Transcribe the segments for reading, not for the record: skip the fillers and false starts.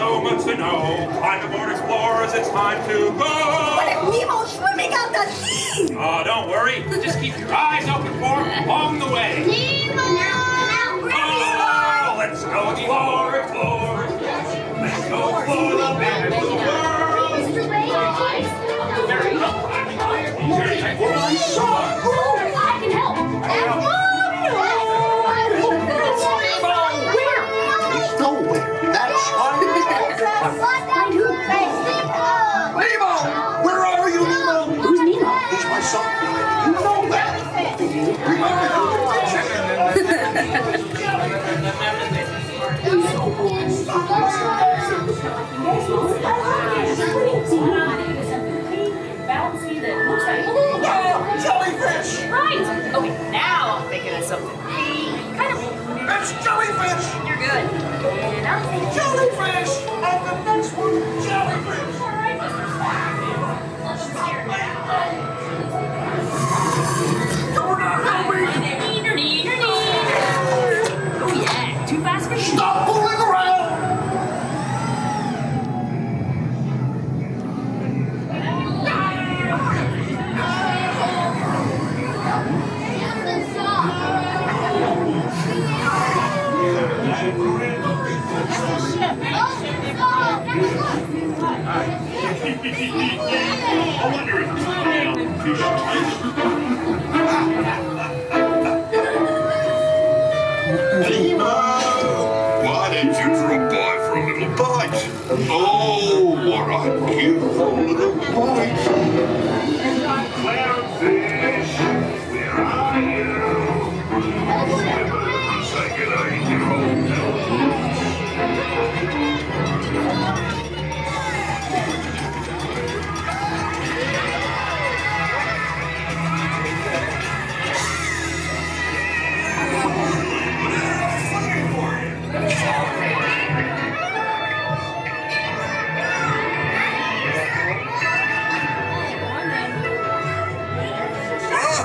so much to know. Climb aboard, explorers, it's time to go. What if Nemo's swimming out the sea? Oh, don't worry. Just keep your eyes open for him along the way. Nemo! Oh, let's go explore, explore. Let's go explore the big blue world. I can help. Nowhere. That's why. Nemo! Where are you, Nemo? Who's Nemo? He's my son. You know that. Do you remember? Jellyfish! Right! Okay, now I'm thinking of something. Kind of. It's jellyfish! You're good. And I'm thinking. Jellyfish! And the next one, jellyfish! Alright, Mr. Slack. Let's hear it. You're not helping! Neener, neener, neener. Oh yeah, too fast for you. Stop fooling around! I wonder if fish Nemo! Why didn't you drop by for a little bite? Oh, what a beautiful little bite! Clownfish, where are you? Say good day, Nemo.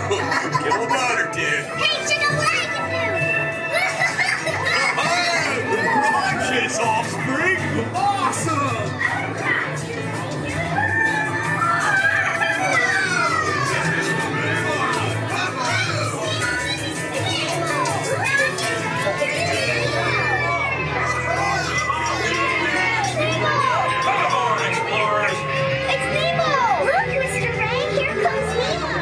Get a water, dude. Hey, chicken wagon Rocket's offspring. Awesome. Come aboard, explorers. It's Nemo! Look, Mr. Ray, here comes Nemo!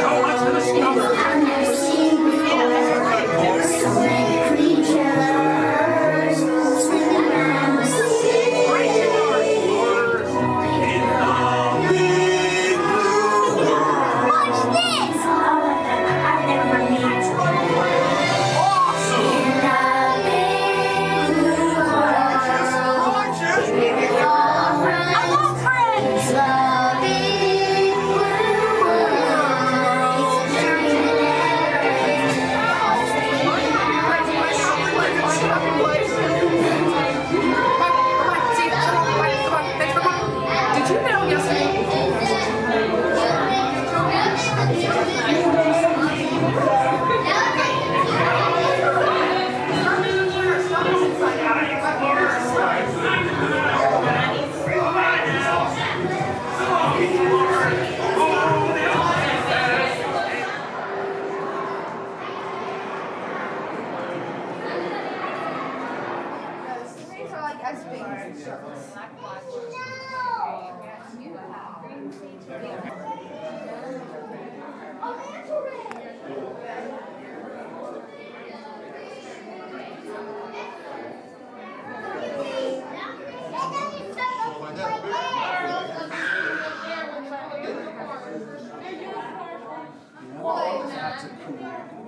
So much to discover. Watch this! Hello, friends! Did you know yesterday? These are like as big as the circles. That's a cool